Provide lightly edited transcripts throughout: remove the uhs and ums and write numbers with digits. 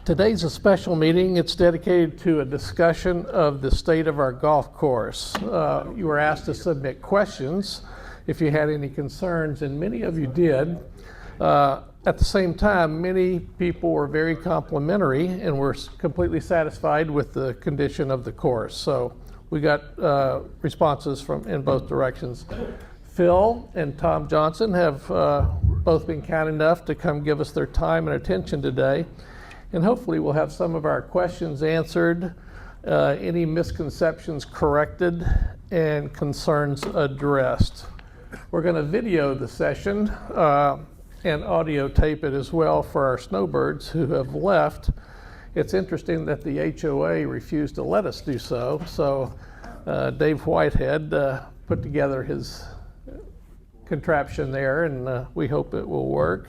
Today's a special meeting. It's dedicated to a discussion of the state of our golf course. You were asked to submit questions if you had any concerns, and many of you did. At the same time, many people were very complimentary and were completely satisfied with the condition of the course. So we got responses from in both directions. Phil and Tom Johnson have both been kind enough to come give us their time and attention today. And hopefully we'll have some of our questions answered, any misconceptions corrected, and concerns addressed. We're going to video the session and audio tape it as well for our snowbirds who have left. It's interesting that the HOA refused to let us do so. So Dave Whitehead put together his contraption there, and we hope it will work.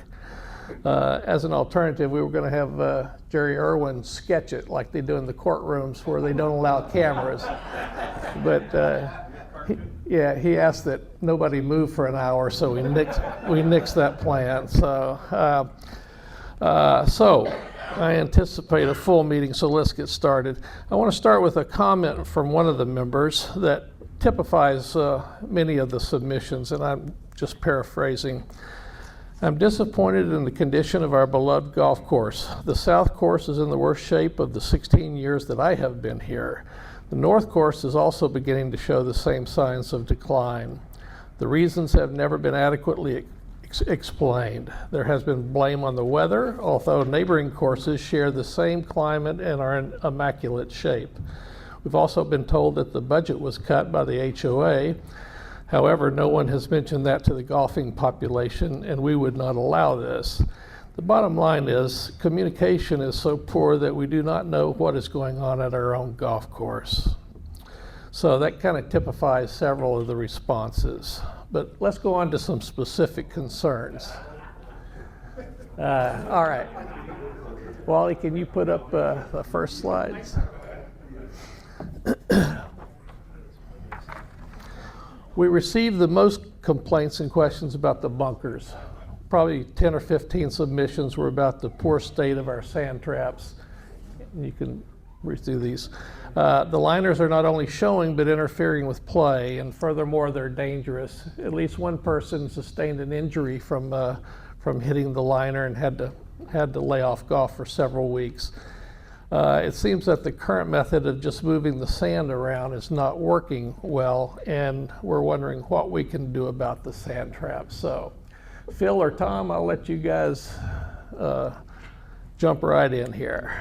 As an alternative, we were going to have Jerry Irwin sketch it like they do in the courtrooms where they don't allow cameras. But he asked that nobody move for an hour, so we nixed that plan. So I anticipate a full meeting, so let's get started. I want to start with a comment from one of the members that typifies many of the submissions, and I'm just paraphrasing. I'm disappointed in the condition of our beloved golf course. The south course is in the worst shape of the 16 years that I have been here. The north course is also beginning to show the same signs of decline. The reasons have never been adequately explained. There has been blame on the weather, although neighboring courses share the same climate and are in immaculate shape. We've also been told that the budget was cut by the HOA. However, no one has mentioned that to the golfing population, and we would not allow this. The bottom line is communication is so poor that we do not know what is going on at our own golf course. So that kind of typifies several of the responses. But let's go on to some specific concerns. All right. Wally, can you put up the first slides? We received the most complaints and questions about the bunkers. Probably 10 or 15 submissions were about the poor state of our sand traps. You can read through these. The liners are not only showing but interfering with play, and furthermore, they're dangerous. At least one person sustained an injury from hitting the liner and had to lay off golf for several weeks. It seems that the current method of just moving the sand around is not working well, and we're wondering what we can do about the sand traps. So, Phil or Tom, I'll let you guys jump right in here.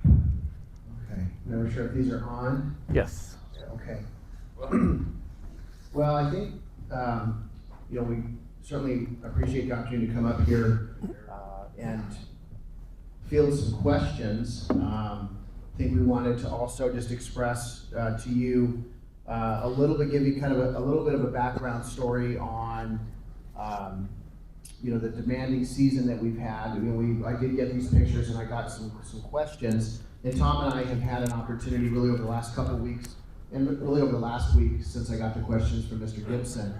Okay, never sure if these are on. Yes. Okay. Well, I think we certainly appreciate the opportunity to come up here and field some questions. I think we wanted to also just express to you a little bit, give you kind of a little bit of a background story on the demanding season that we've had. I did get these pictures and I got some questions, and Tom and I have had an opportunity really over the last couple of weeks, and really over the last week since I got the questions from Mr. Gibson.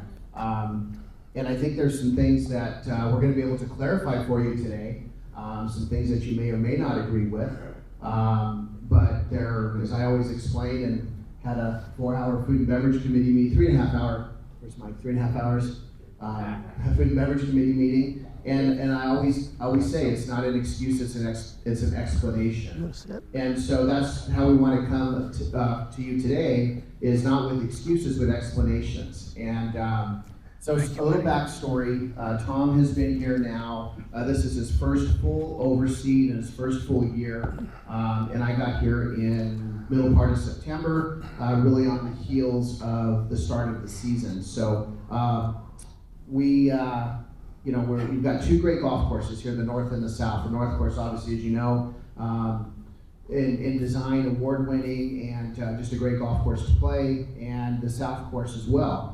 And I think there's some things that we're going to be able to clarify for you today, some things that you may or may not agree with. But there, as I always explain, and had a 4-hour food and beverage committee meeting, 3.5 hour, where's Mike, 3.5 hours, food and beverage committee meeting. And I always say it's not an excuse, it's an explanation. And so that's how we want to come to you today, is not with excuses, but explanations. And so a little backstory. Tom has been here now. This is his first full overseed and his first full year. And I got here in middle part of September, really on the heels of the start of the season. So we've got two great golf courses here, the north and the south. The north course, obviously, as you know, in design, award-winning, and just a great golf course to play, and the south course as well.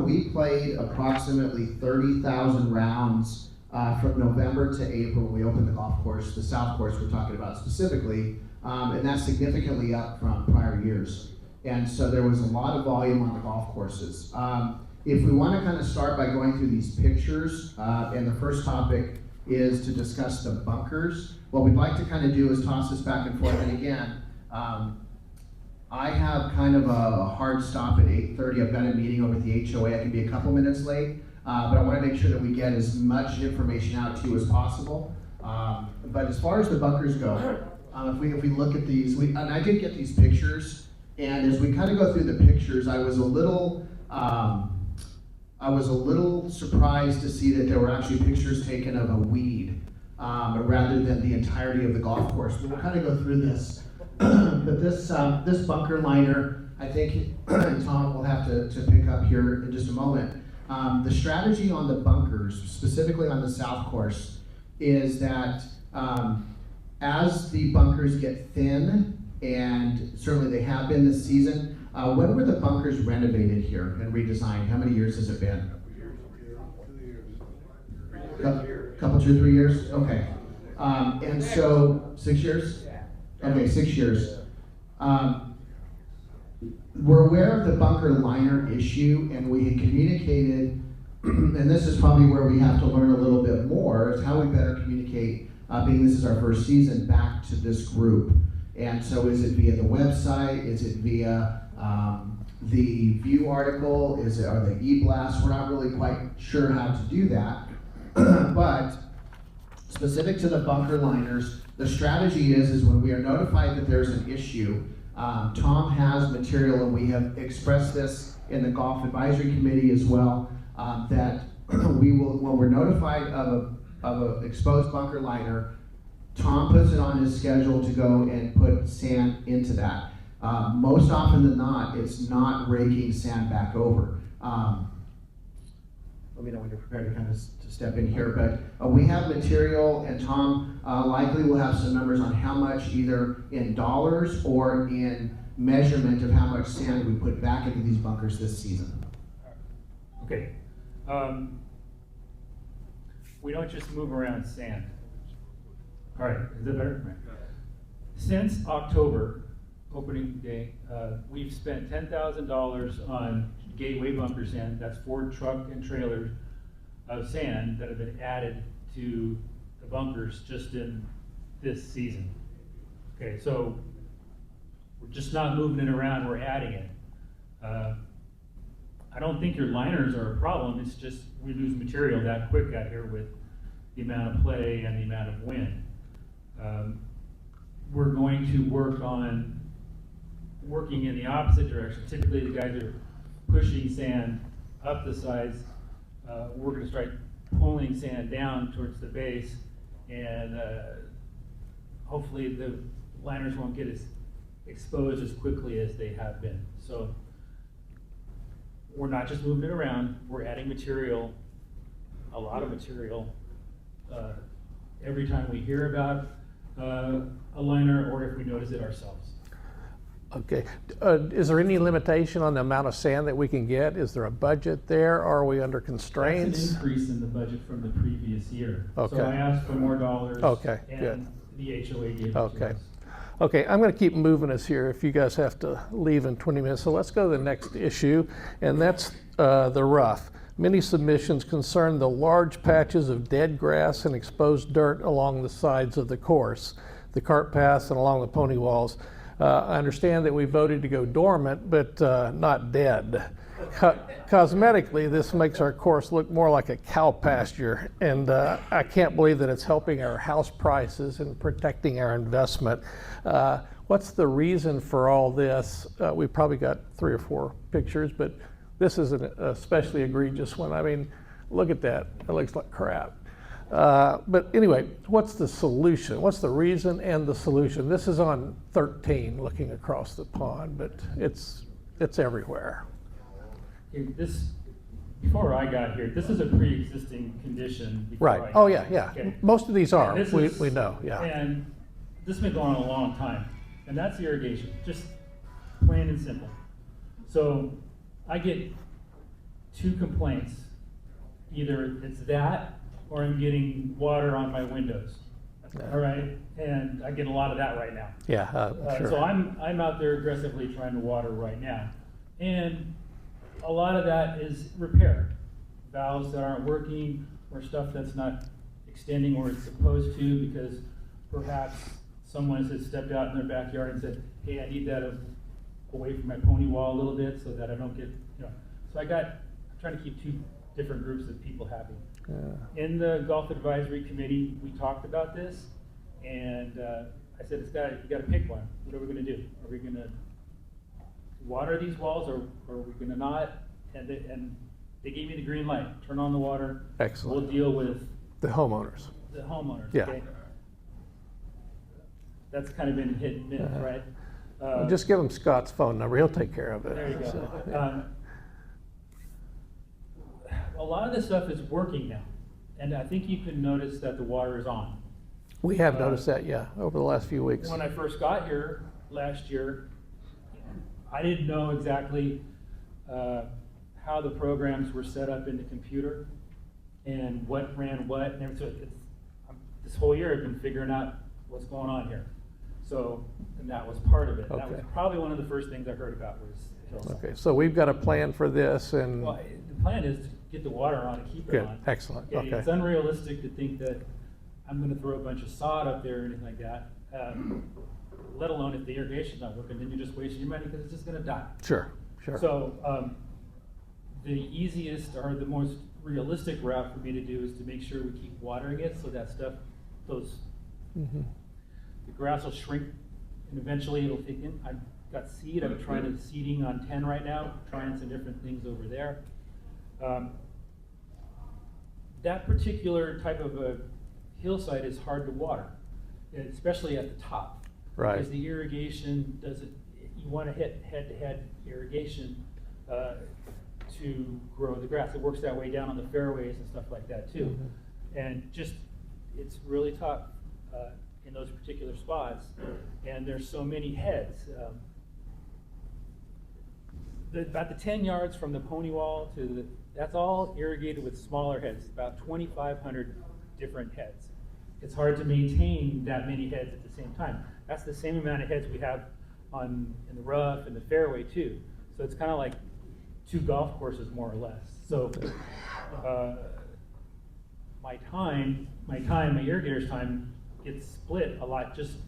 We played approximately 30,000 rounds from November to April when we opened the golf course, the south course we're talking about specifically, and that's significantly up from prior years. And so there was a lot of volume on the golf courses. if we want to kind of start by going through these pictures, and the first topic is to discuss the bunkers. What we'd like to kind of do is toss this back and forth, and again, I have kind of a hard stop at 8:30. I've got a meeting over at the HOA. I can be a couple minutes late, but I want to make sure that we get as much information out to you as possible. But as far as the bunkers go, if we look at these, and I did get these pictures, and as we kind of go through the pictures, I was a little surprised to see that there were actually pictures taken of a weed rather than the entirety of the golf course. But we'll kind of go through this. But this bunker liner, I think Tom will have to pick up here in just a moment. The strategy on the bunkers, specifically on the south course, is that as the bunkers get thin, and certainly they have been this season, when were the bunkers renovated here and redesigned? How many years has it been? Couple, 2 or 3 years? Okay. And so, 6 years? Okay, 6 years. We're aware of the bunker liner issue, and we had communicated, and this is probably where we have to learn a little bit more, is how we better communicate, being this is our first season, back to this group. And so is it via the website? Is it via the View article? Are they e-blasts? We're not really quite sure how to do that. But specific to the bunker liners, the strategy is when we are notified that there's an issue, Tom has material, and we have expressed this in the Golf Advisory Committee as well, that we will, when we're notified of an exposed bunker liner, Tom puts it on his schedule to go and put sand into that. Most often than not, it's not raking sand back over. Let me know when you're prepared to kind of to step in here, but we have material, and Tom likely will have some numbers on how much, either in dollars or in measurement of how much sand we put back into these bunkers this season. Okay. We don't just move around sand. All right, is that better? Right. Since October, opening day, we've spent $10,000 on gateway bunker sand. That's 4 truck and trailers of sand that have been added to the bunkers just in this season. Okay, so we're just not moving it around, we're adding it. I don't think your liners are a problem, it's just we lose material that quick out here with the amount of play and the amount of wind. We're going to work on working in the opposite direction. Typically the guys are pushing sand up the sides. We're going to start pulling sand down towards the base, and hopefully the liners won't get as exposed as quickly as they have been. So we're not just moving it around, we're adding material, a lot of material, every time we hear about a liner or if we notice it ourselves. Okay. Is there any limitation on the amount of sand that we can get? Is there a budget there? Are we under constraints? That's an increase in the budget from the previous year. Okay. So I asked for more dollars. Okay, and good. The HOA gave it to Okay. us. Okay, I'm going to keep moving us here if you guys have to leave in 20 minutes. So let's go to the next issue, and that's the rough. Many submissions concern the large patches of dead grass and exposed dirt along the sides of the course, the cart paths, and along the pony walls. I understand that we voted to go dormant, but not dead. Cosmetically, this makes our course look more like a cow pasture, and I can't believe that it's helping our house prices and protecting our investment. What's the reason for all this? We've probably got 3 or 4 pictures, but this is an especially egregious one. I mean, look at that. It looks like crap. But anyway, what's the solution? What's the reason and the solution? This is on 13 looking across the pond, but it's everywhere. Okay, this, before I got here, this is a pre-existing condition. before I Right. got Oh, here. yeah, yeah. Okay. Most of these are. And this We is- know, yeah. And this has been going on a long time, and that's irrigation, just plain and simple. So I get 2 complaints. Either it's that, or I'm getting water on my windows. Yeah. All right, and I get a lot of that right now. Yeah, sure. So I'm out there aggressively trying to water right now, and a lot of that is repair. Valves that aren't working, or stuff that's not extending where it's supposed to, because perhaps someone has stepped out in their backyard and said, hey, I need that away from my pony wall a little bit so that I don't get, So I'm trying to keep two different groups of people happy. Yeah. In the Golf Advisory Committee, we talked about this, and I said, you gotta pick one. What are we gonna do? Are we gonna water these walls, or are we gonna not? And they gave me the green light. Turn on the water. Excellent. We'll deal with The homeowners. the homeowners. Yeah. Okay? That's kind of been hit and miss, right? Well, just give him Scott's phone number, he'll take care of it. There you go. So, yeah. A lot of this stuff is working now, and I think you can notice that the water is on. We have noticed that, yeah, over the last few weeks. When I first got here last year, I didn't know exactly how the programs were set up in the computer and what ran what, and so this whole year I've been figuring out what's going on here. So, and that was part of it. That was Okay. probably one of the first things I heard about was hillside. Okay, so we've got a plan for this and, Well, the plan is to get the water on and keep it good, on. excellent, It's okay. unrealistic to think that I'm gonna throw a bunch of sod up there or anything like that. Let alone if the irrigation's not working, then you're just wasting your money because it's just gonna die. Sure, sure. So, the easiest or the most realistic route for me to do is to make sure we keep watering it so that stuff, Mhm. the grass will shrink and eventually it'll thicken. I've got seed, I'm trying to seeding on 10 right now, trying some different things over there. That particular type of a hillside is hard to water, especially at the top. Right. Because the irrigation doesn't, you want to hit head-to-head irrigation to grow the grass. It works that way down on the fairways and stuff like that too. And just, it's really tough in those particular spots. And there's so many heads. About the 10 yards from the pony wall to that's all irrigated with smaller heads, about 2,500 different heads. It's hard to maintain that many heads at the same time. That's the same amount of heads we have in the rough and the fairway too. So it's kind of like 2 golf courses more or less. So my irrigator's time gets split a lot just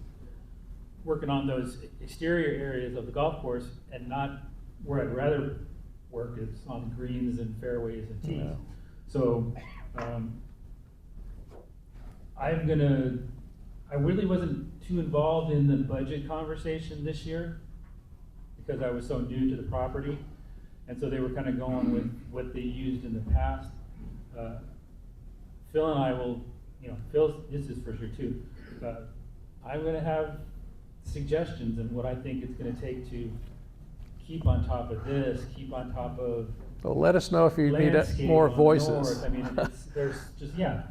working on those exterior areas of the golf course, and not where I'd rather work is on greens and fairways and tees. Yeah. So I really wasn't too involved in the budget conversation this year because I was so new to the property. And so they were kind of going with what they used in the past. Phil and I will, Phil, this is for sure too. I'm gonna have suggestions and what I think it's gonna take to keep on top of this, keep on top of So let us know if you need landscape more on the voices. north. I mean, there's just, Yeah.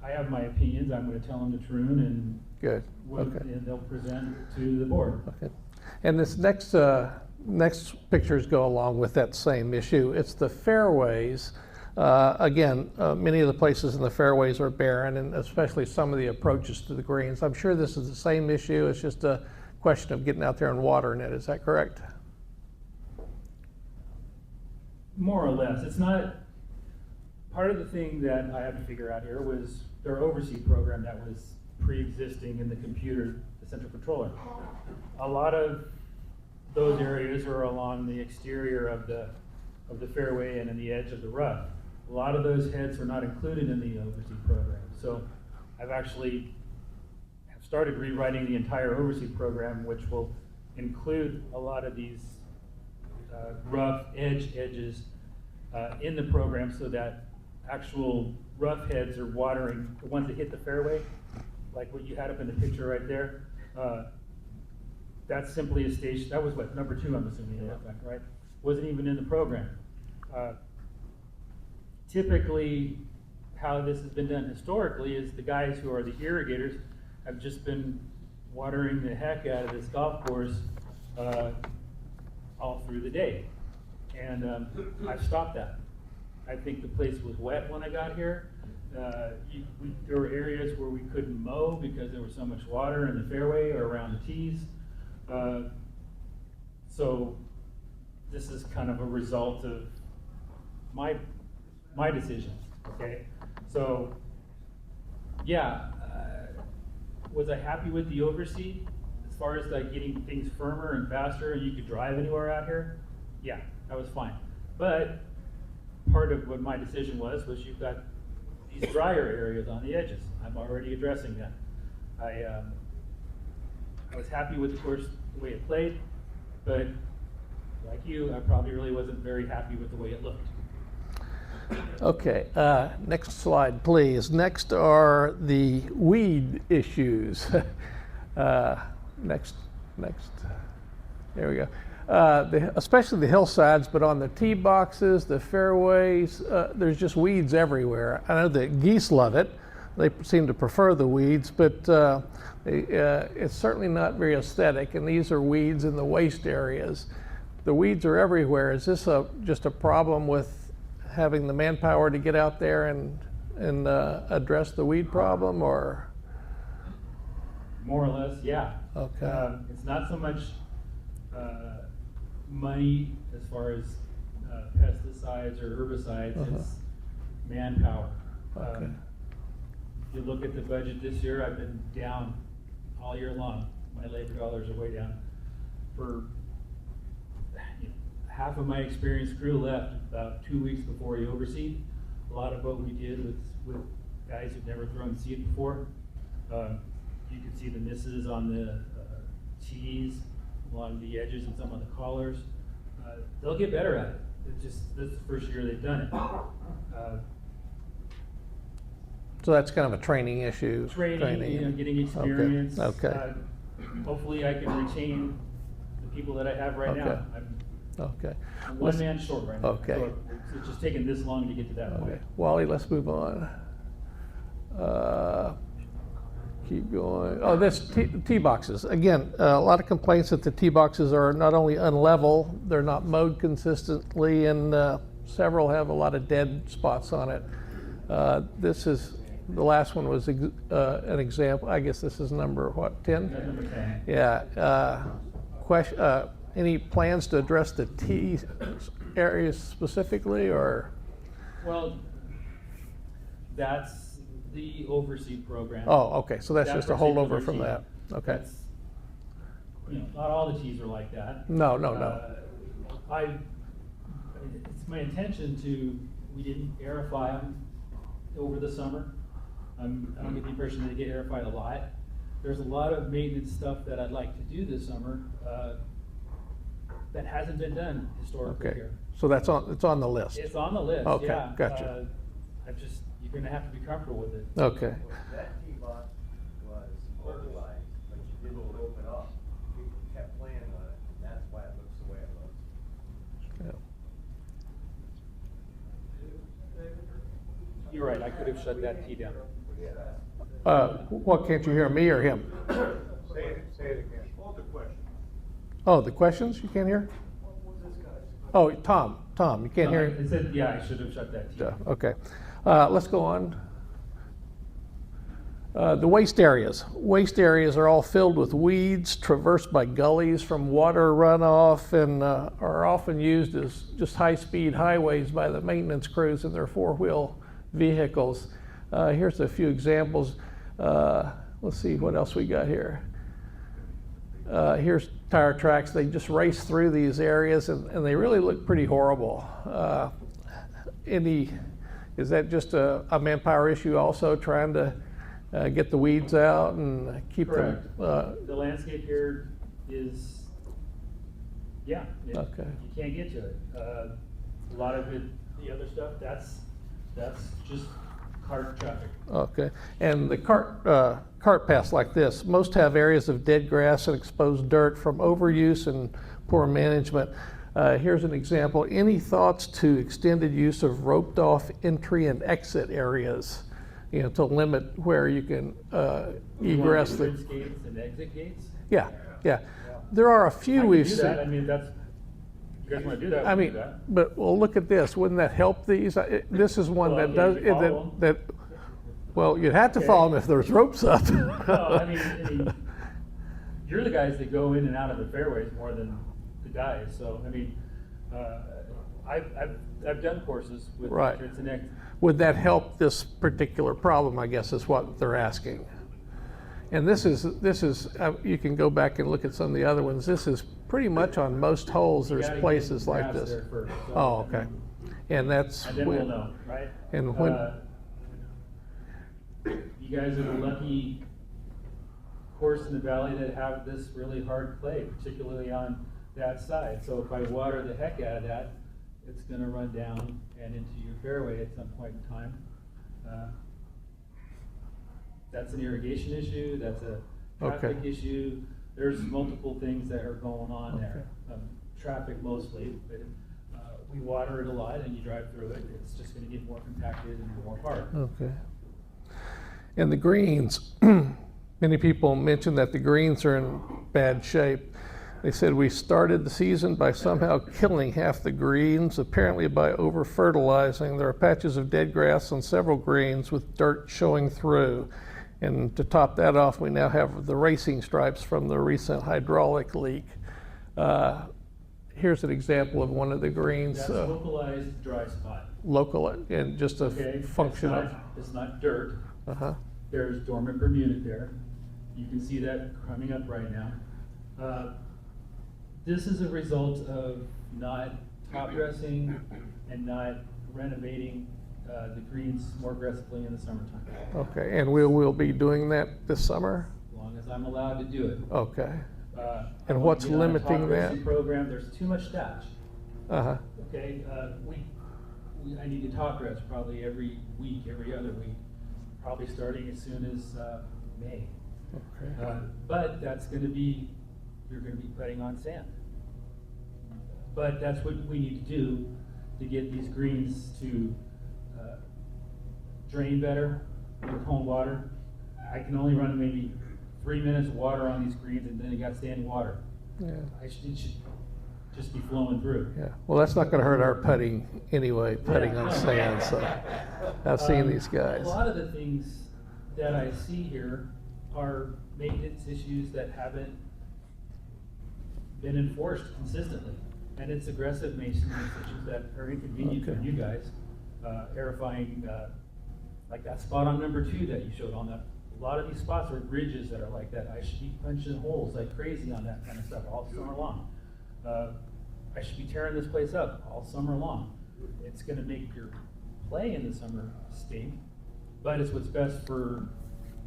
I have my opinions, I'm gonna tell them to Troon and Good, okay. and they'll present to the board. Okay. And this next pictures go along with that same issue. It's the fairways. Again, many of the places in the fairways are barren, and especially some of the approaches to the greens. I'm sure this is the same issue. It's just a question of getting out there and watering it. Is that correct? More or less. It's not, part of the thing that I had to figure out here was their oversee program that was pre-existing in the computer, the central controller. A lot of those areas are along the exterior of the fairway and in the edge of the rough. A lot of those heads are not included in the oversee program. So I've actually started rewriting the entire oversee program, which will include a lot of these rough edges in the program, so that actual rough heads are watering, the ones that hit the fairway, like what you had up in the picture right there. That's simply a station. That was what, number 2, I'm assuming, right? Wasn't even in the program. Typically, how this has been done historically is the guys who are the irrigators have just been watering the heck out of this golf course all through the day. And I've stopped that. I think the place was wet when I got here. There were areas where we couldn't mow because there was so much water in the fairway or around the tees. So this is kind of a result of my decisions, okay? So, yeah, was I happy with the overseed? As far as like getting things firmer and faster and you could drive anywhere out here? Yeah, that was fine. But part of what my decision was you've got these drier areas on the edges. I'm already addressing that. I was happy with the course, the way it played, but like you, I probably really wasn't very happy with the way it looked. Okay, next slide, please. Next are the weed issues. Next. There we go. Especially the hillsides, but on the tee boxes, the fairways, there's just weeds everywhere. I know that geese love it. They seem to prefer the weeds, but it's certainly not very aesthetic, and these are weeds in the waste areas. The weeds are everywhere. Is this just a problem with having the manpower to get out there and address the weed problem, or? More or less, yeah. Okay. It's not so much money as far as pesticides or herbicides, it's manpower. Okay. If you look at the budget this year, I've been down all year long. My labor dollars are way down. For half of my experienced crew left about 2 weeks before he overseed. A lot of what we did was with guys who've never thrown seed before. You can see the misses on the tees, along the edges and some on the collars. They'll get better at it. It's just, this is the first year they've done it. So that's kind of a training issue. Training, getting experience. Okay. Hopefully I can retain the people that I have right now. Okay. I'm one man short right now. Okay. So it's just taken this long to get to that point. Okay. Wally, let's move on. Keep going. Oh, this tee boxes. Again, a lot of complaints that the tee boxes are not only unlevel, they're not mowed consistently, and several have a lot of dead spots on it. This is, the last one was an example. I guess this is number, what, 10? That's number 10. Yeah. Any plans to address the tee areas specifically, or? Well, that's the overseed program. Oh, okay, so that's That just a holdover from particular that. tee. Okay. That's, not all the tees are like that. No. It's my intention we didn't aerify them over the summer. I don't get the impression they get aerified a lot. There's a lot of maintenance stuff that I'd like to do this summer that hasn't been done historically Okay, here. so it's on the list. It's on the list, Okay, yeah. gotcha. You're gonna have to be comfortable with it. Okay. That tee box was fertilized, but you didn't open up. People kept playing on it, and that's why it looks the way it looks. Yeah. You're right, I could have shut that tee down. What, can't you hear me or him? Say it again. Hold the question. Oh, the questions you can't hear? Oh, Tom, you can't hear? It said, yeah, I should have shut that tee down. Okay, let's go on. The waste areas. Waste areas are all filled with weeds, traversed by gullies from water runoff, and are often used as just high-speed highways by the maintenance crews in their four-wheel vehicles. Here's a few examples. Let's see what else we got here. Here's tire tracks. They just race through these areas, and they really look pretty horrible. Is that just a manpower issue also, trying to get the weeds out and keep Correct. them? The landscape here is, Okay. You can't get to it. A lot of it, the other stuff, that's just cart traffic. Okay, and the cart paths like this, most have areas of dead grass and exposed dirt from overuse and poor management. Here's an example. Any thoughts to extended use of roped off entry and exit areas, to limit where you can egress the? Entrance gates and exit gates? Yeah. There are a I few can we've do seen. that. I mean, you guys wanna do that, I we mean, can do that. but well, look at this. Wouldn't that help these? This is one Well, that yeah, does you follow 'em. that. Well, you'd have to Okay. follow them if there's ropes up. No, I mean, you're the guys that go in and out of the fairways more than the guys, so, I mean, I've done courses with Right. kids and Would that help this particular problem, I guess is what they're asking. And this is, you can go back and look at some of the other ones. This is pretty much on most holes, You there's gotta get places like grass this. there first, so- Oh, okay. And that's And then we'll when, know, right? and when, You guys are the lucky course in the valley that have this really hard clay, particularly on that side. So if I water the heck out of that, it's gonna run down and into your fairway at some point in time. That's an irrigation issue, that's a traffic Okay. issue. There's multiple things that are going on there. Traffic mostly, but we water it a lot and you drive through it, it's just gonna get more compacted and more hard. okay. And the greens, many people mention that the greens are in bad shape. They said we started the season by somehow killing half the greens, apparently by over fertilizing. There are patches of dead grass on several greens with dirt showing through. And to top that off, we now have the racing stripes from the recent hydraulic leak. Here's an example of one of the greens. That's localized dry spot. Local and just a Okay, function of. it's not dirt. Uh-huh. There's dormant Bermuda there. You can see that coming up right now. This is a result of not top dressing and not renovating the greens more aggressively in the summertime. Okay, and we will be doing that this summer? As long as I'm allowed to do it. Okay. I And wanna what's get on a limiting top dressing that? Program, there's too much thatch. Uh-huh. Okay, I need to top dress probably every week, every other week, probably starting as soon as May. Okay. But that's gonna be, you're gonna be putting on sand. But that's what we need to do to get these greens to drain better with cold water. I can only run maybe 3 minutes of water on these greens and then it got standing water. Yeah. It should just be flowing through. Yeah. Well, that's not going to hurt our putting anyway, putting on sand. So I've seen these guys. A lot of the things that I see here are maintenance issues that haven't been enforced consistently. And it's aggressive maintenance issues that are inconvenient for Okay. you guys. Aerifying, like that spot on number 2 that you showed on that. A lot of these spots are ridges that are like that. I should be punching holes like crazy on that kind of stuff all summer long. I should be tearing this place up all summer long. It's gonna make your play in the summer stink, but it's what's best for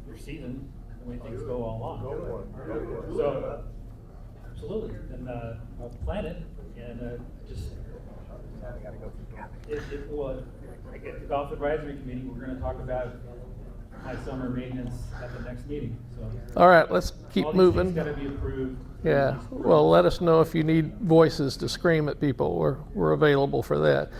your season, the way things go all along. So, absolutely, and I'll plan it, and just, well, I get the golf advisory committee, we're gonna talk about my summer maintenance at the next meeting, so. All right, let's keep All these moving. things gotta be approved. Yeah, well, let us know if you need voices to scream at people. We're available for that.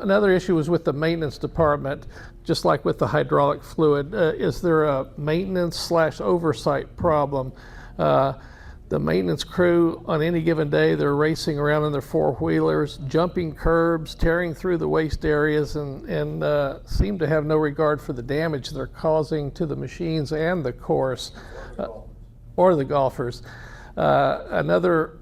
Another issue was with the maintenance department, just like with the hydraulic fluid. Is there a maintenance/oversight problem? The maintenance crew, on any given day, they're racing around in their four-wheelers, jumping curbs, tearing through the waste areas, and seem to have no regard for the damage they're causing to the machines and the course, or the golfers. Another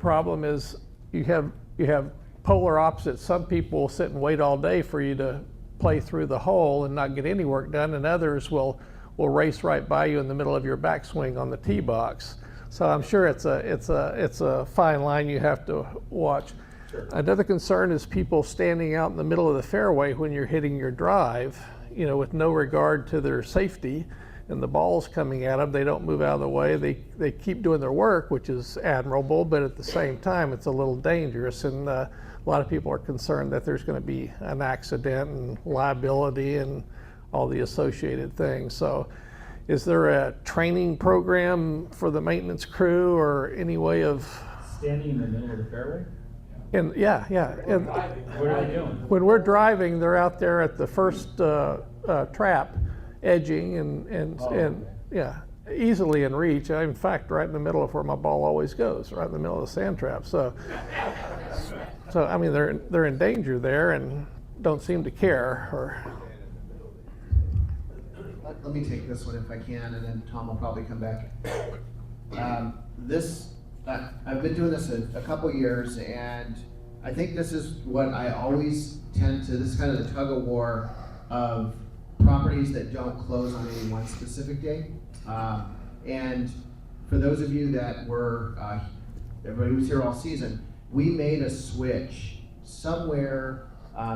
problem is you have polar opposites. Some people will sit and wait all day for you to play through the hole and not get any work done, and others will race right by you in the middle of your backswing on the tee box. So I'm sure it's a fine line you have to watch. Sure. Another concern is people standing out in the middle of the fairway when you're hitting your drive, with no regard to their safety, and the ball's coming at them. They don't move out of the way. They keep doing their work, which is admirable, but at the same time, it's a little dangerous. And a lot of people are concerned that there's going to be an accident and liability and all the associated things. So is there a training program for the maintenance crew or any way of? Standing in the middle of the fairway? And yeah. And What are they doing? when we're driving, they're out there at the first trap, edging and yeah, easily in reach. In fact, right in the middle of where my ball always goes, right in the middle of the sand trap. So I mean, they're in danger there and don't seem to care. Or Let me take this one if I can, and then Tom will probably come back. This I've been doing this a couple years, and I think this is what I always tend to, this is kind of the tug of war of properties that don't close on any one specific day. And for those of you that were, everybody who was here all season, we made a switch somewhere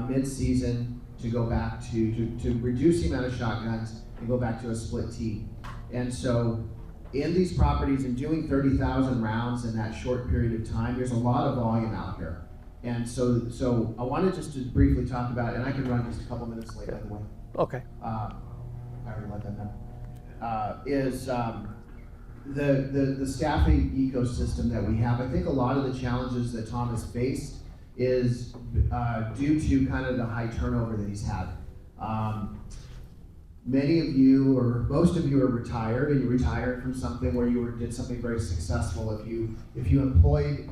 mid-season to go back to reduce the amount of shotguns and go back to a split tee. And so in these properties and doing 30,000 rounds in that short period of time, there's a lot of volume out here. And so I wanted just to briefly talk about, and I can run just a couple minutes late, by the way. Okay. I already let them know. Is the staffing ecosystem that we have. I think a lot of the challenges that Tom has faced is due to kind of the high turnover that he's had. Many of you, or most of you, are retired, and you retired from something where you did something very successful. If you employed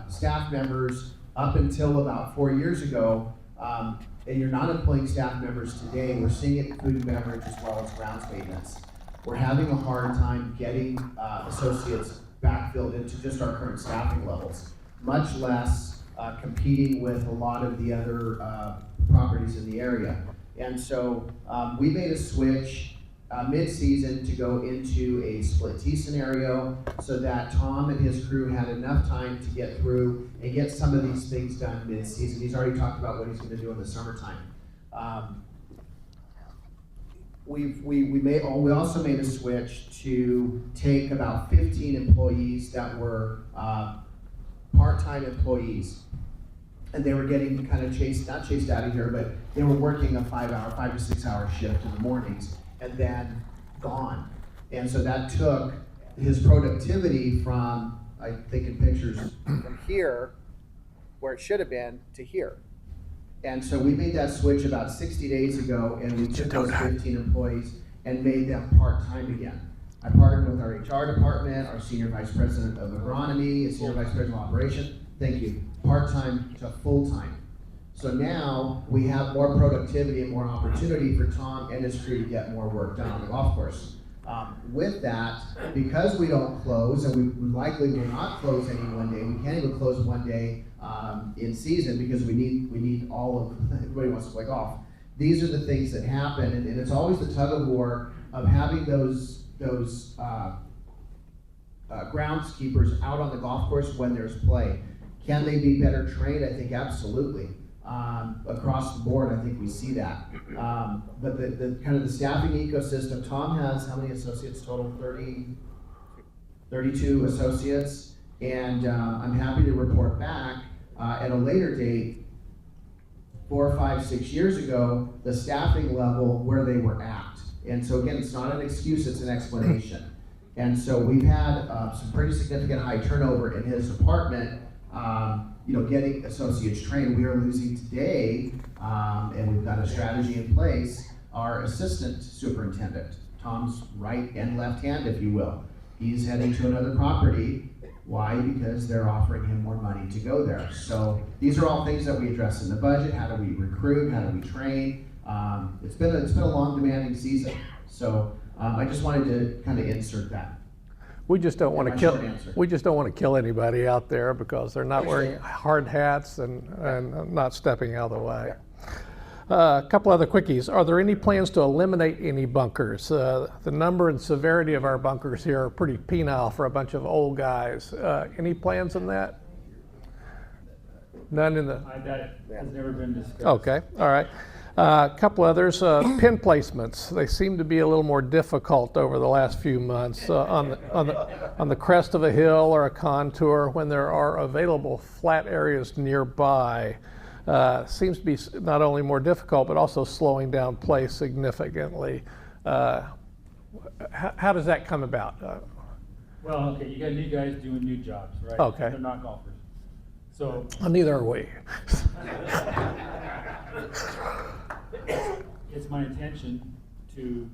staff members up until about 4 years ago, and you're not employing staff members today, we're seeing it in food and beverage as well as grounds maintenance. We're having a hard time getting associates backfilled into just our current staffing levels, much less competing with a lot of the other properties in the area. And so we made a switch mid-season to go into a split tee scenario so that Tom and his crew had enough time to get through and get some of these things done mid-season. He's already talked about what he's going to do in the summertime. We also made a switch to take about 15 employees that were part-time employees. And they were getting kind of not chased out of here, but they were working a 5 to 6 hour shift in the mornings and then gone. And so that took his productivity from, I think in pictures, from here, where it should have been, to here. And so we made that switch about 60 days ago, and we took those 15 employees and made them part-time again. I partnered with our HR department, our senior vice president of agronomy, a senior vice president of operation. Thank you. Part-time to full-time. So now we have more productivity and more opportunity for Tom and his crew to get more work done on the golf course. With that, because we don't close, and we likely will not close any one day, we can't even close one day in season because we need all of, everybody wants to play golf. These are the things that happen, and it's always the tug of war of having those groundskeepers out on the golf course when there's play. Can they be better trained? I think absolutely. Across the board, I think we see that. But the kind of the staffing ecosystem, Tom has how many associates total? 32 associates. And I'm happy to report back at a later date, 4, 5, 6 years ago, the staffing level where they were at. And so again, it's not an excuse, it's an explanation. And so we've had some pretty significant high turnover in his department. Getting associates trained. We are losing today, and we've got a strategy in place, our assistant superintendent, Tom's right and left hand, if you will. He's heading to another property. Why? Because they're offering him more money to go there. So these are all things that we address in the budget. How do we recruit? How do we train? It's been a long, demanding season. So I just wanted to kind of insert that. We just don't want to My kill. short answer. We just don't want to kill anybody out there because they're not wearing hard hats and not stepping out of the way. A couple other quickies. Are there any plans to eliminate any bunkers? The number and severity of our bunkers here are pretty penile for a bunch of old guys. Any plans on that? None in the. That has never been discussed. Okay. All right. A couple others, pin placements. They seem to be a little more difficult over the last few months on the crest of a hill or a contour when there are available flat areas nearby. Seems to be not only more difficult but also slowing down play significantly. How does that come about? Well, okay, you got new guys doing new jobs, right? Okay. And they're not golfers. So Neither are we. it's my intention to,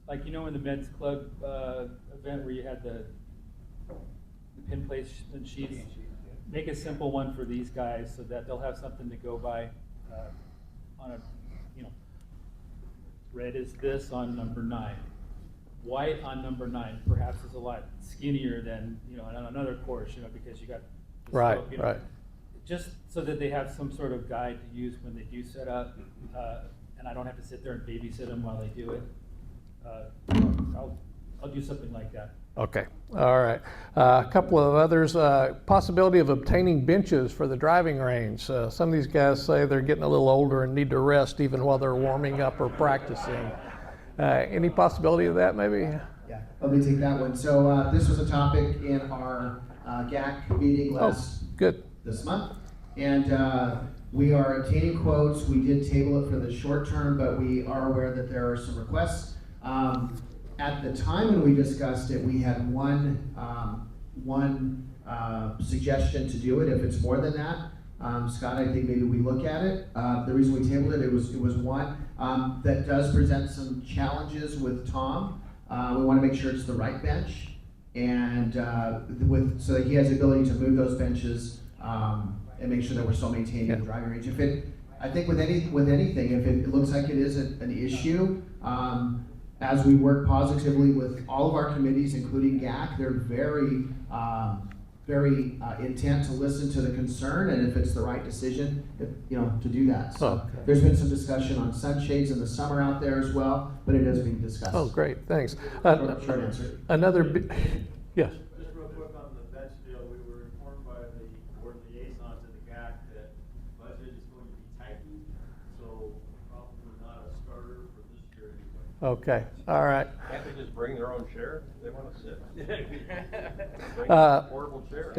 like, in the men's club event where you had the pin placement sheets, make a simple one for these guys so that they'll have something to go by on a, red is this on number 9. white on number 9 perhaps is a lot skinnier than, you know, on another course, you know, because you got the Right, slope, you know. right. Just so that they have some sort of guide to use when they do set up, and I don't have to sit there and babysit them while they do it. I'll do something like that. Okay, all right. A couple of others, possibility of obtaining benches for the driving range. Some of these guys say they're getting a little older and need to rest even while they're warming up or practicing. Any possibility of that maybe? Yeah, let me take that one. So this was a topic in our GAC meeting Good. this month. And we are obtaining quotes. We did table it for the short term, but we are aware that there are some requests. At the time when we discussed it, we had one suggestion to do it. If it's more than that, Scott, I think maybe we look at it. The reason we tabled it, it was one that does present some challenges with Tom. We want to make sure it's the right bench, and so that he has the ability to move those benches and make sure that we're still maintaining the driving range. I think with anything, if it looks like it is an issue, as we work positively with all of our committees, including GAC, they're very intent to listen to the concern, and if it's the right decision, to do that. So Okay. there's been some discussion on sunshades in the summer out there as well, but it is being discussed. Oh, great, thanks. Short answer. Yes. Just real quick on the bench deal, we were informed by the board liaisons at the GAC that budget is going to be tightened, so probably not a starter for this year anyway. Okay, all right. Can't they just bring their own chair if they want to sit? Bring Uh, a portable chair.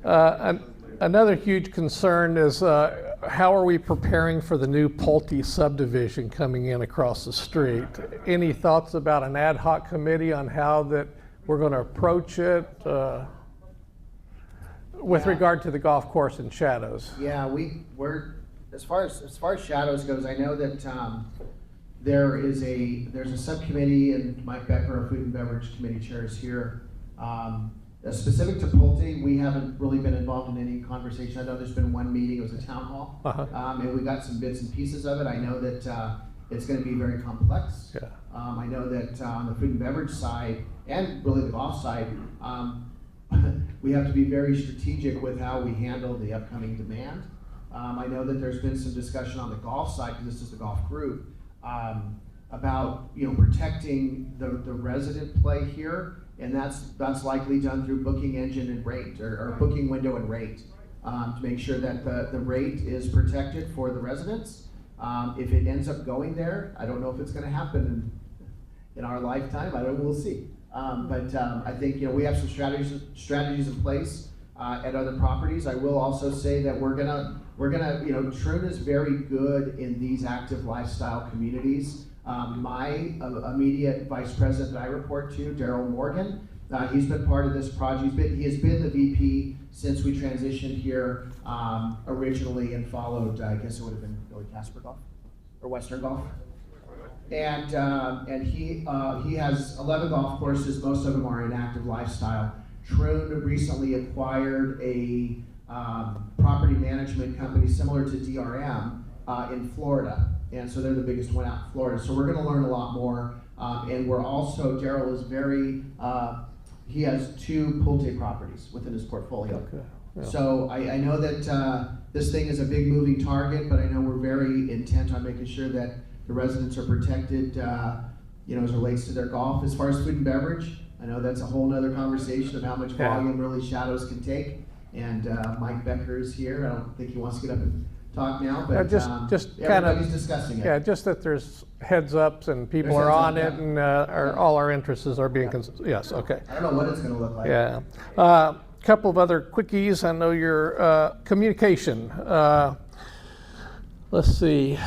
Yeah. Another huge concern is how are we preparing for the new Pulte subdivision coming in across the street? Any thoughts about an ad hoc committee on how that we're going to approach it with regard to the golf course and shadows? Yeah, we're as far as shadows goes, I know that there's a subcommittee, and Mike Becker, our food and beverage committee chair, is here. Specific to Pulte, we haven't really been involved in any conversation. I know there's been one meeting, it was a town hall, and we got some bits and pieces of it. I know that it's going to be very complex. Yeah. I know that on the food and beverage side, and really the golf side, we have to be very strategic with how we handle the upcoming demand. I know that there's been some discussion on the golf side, because this is the golf group, about protecting the resident play here, and that's likely done through booking engine and rate, or booking window and rate, to make sure that the rate is protected for the residents. If it ends up going there, I don't know if it's going to happen in our lifetime. I don't know, we'll see. But I think we have some strategies in place at other properties. I will also say that we're gonna Troon is very good in these active lifestyle communities. My immediate vice president that I report to, Daryl Morgan, he's been part of this project. He has been the VP since we transitioned here originally, and followed, I guess it would have been Billy Casper Golf or Western Golf. And he has 11 golf courses. Most of them are in active lifestyle. Troon recently acquired a property management company similar to DRM in Florida, and so they're the biggest one out in Florida. So we're going to learn a lot more, and we're also, Daryl is he has 2 Pulte properties within his portfolio. Okay. Yeah. So I know that this thing is a big moving target, but I know we're very intent on making sure that the residents are protected, as it relates to their golf. As far as food and beverage, I know that's a whole nother conversation of how much volume really shadows can take. And Mike Becker is here. I don't think he wants to get up and talk now, but just kind of everybody's discussing it. Yeah, just that there's heads ups and people There's are heads on up, it, yeah. and all our interests are being yes, okay. I don't know what it's going to look like. Yeah. Couple of other quickies. I know your communication. Let's see.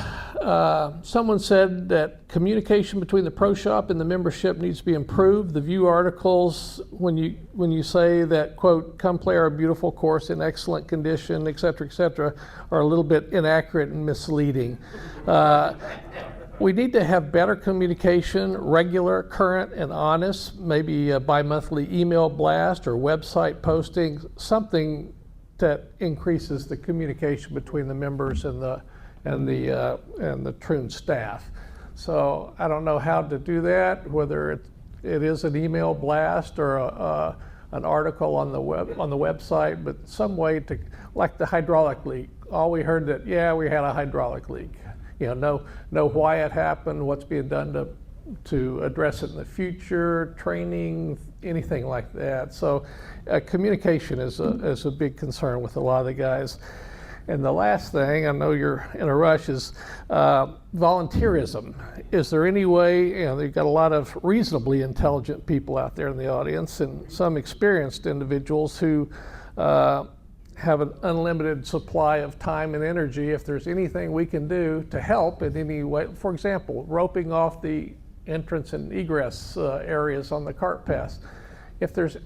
Someone said that communication between the pro shop and the membership needs to be improved. The View articles, when you say that, quote, come play our beautiful course in excellent condition, et cetera, are a little bit inaccurate and misleading. We need to have better communication, regular, current, and honest, maybe a bi-monthly email blast or website posting, something that increases the communication between the members and the Troon staff. So I don't know how to do that, whether it is an email blast or an article on the website, but some way to, like the hydraulic leak. All we heard that, yeah, we had a hydraulic leak. Know why it happened, what's being done to address it in the future, training, anything like that. So communication is a big concern with a lot of the guys. And the last thing, I know you're in a rush, is volunteerism. Is there any way, they've got a lot of reasonably intelligent people out there in the audience and some experienced individuals who have an unlimited supply of time and energy. If there's anything we can do to help in any way, for example, roping off the entrance and egress areas on the cart paths. If there's,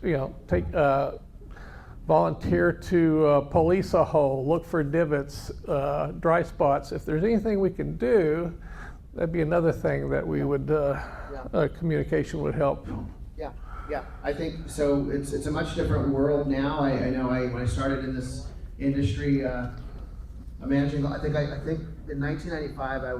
take volunteer to police a hole, look for divots, dry spots. If there's anything we can do, that'd be another thing that we would, communication would help. Yeah, I think so. It's a much different world now. I know when I started in this industry, managing. I think in 1995 I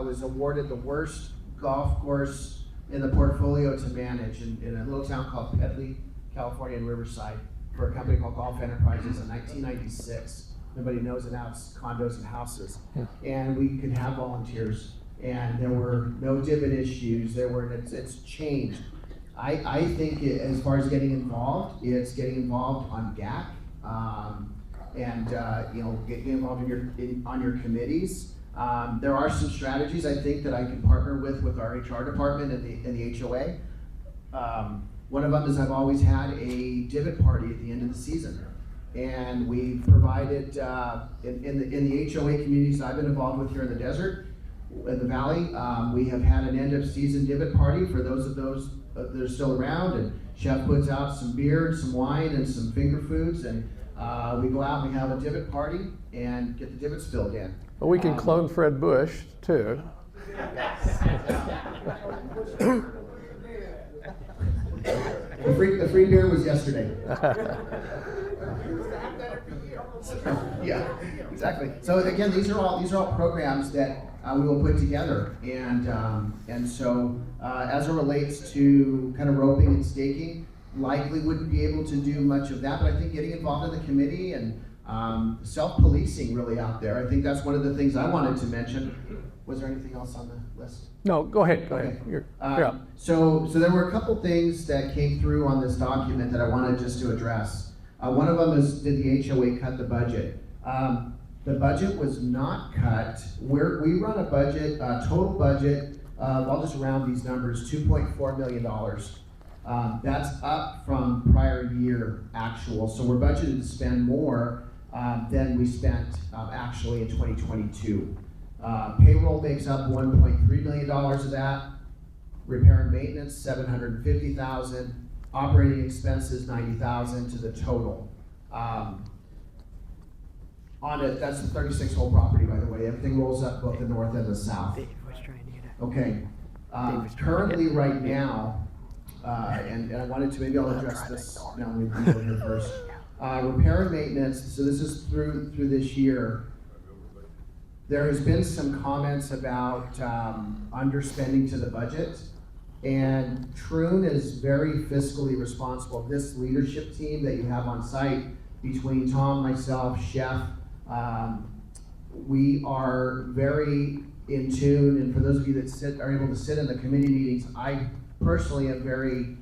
was awarded the worst golf course in the portfolio to manage in a little town called Pulte, California, in Riverside, for a company called Golf Enterprises in 1996. Nobody knows it now. It's condos and houses, and we could have volunteers, and there were no divot issues. It's changed. I think as far as getting involved, it's getting involved on GAC, and getting involved on your committees. There are some strategies I think that I can partner with our HR department and the HOA. One of them is I've always had a divot party at the end of the season, and we've provided in the HOA communities I've been involved with here in the desert, in the valley. We have had an end of season divot party for those that are still around, and chef puts out some beer and some wine and some finger foods, and we go out and we have a divot party and get the divots filled in. Well, we can clone Fred Bush too. The free beer was yesterday. Yeah, exactly. So again, these are all programs that we will put together, and so as it relates to kind of roping and staking, likely wouldn't be able to do much of that, but I think getting involved in the committee and self-policing really out there. I think that's one of the things I wanted to mention. Was there anything else on the list? No, go ahead. Okay. You're up. So there were a couple things that came through on this document that I wanted just to address. One of them is, did the HOA cut the budget? The budget was not cut. We run a budget, total budget, I'll just round these numbers, $2.4 million. That's up from prior year actual. So we're budgeted to spend more than we spent actually in 2022. Payroll makes up $1.3 million of that. Repair and maintenance, $750,000. Operating expenses, $90,000 to the total. That's the 36-hole property, by the way. Everything rolls up both the north and the south. Okay. Currently, right now, and I wanted to, maybe I'll address this now. We can go here first. Repair and maintenance. So this is through this year. There has been some comments about underspending to the budget, and Troon is very fiscally responsible. This leadership team that you have on site, between Tom, myself, Chef, we are very in tune, and for those of you that are able to sit in the committee meetings, I personally am very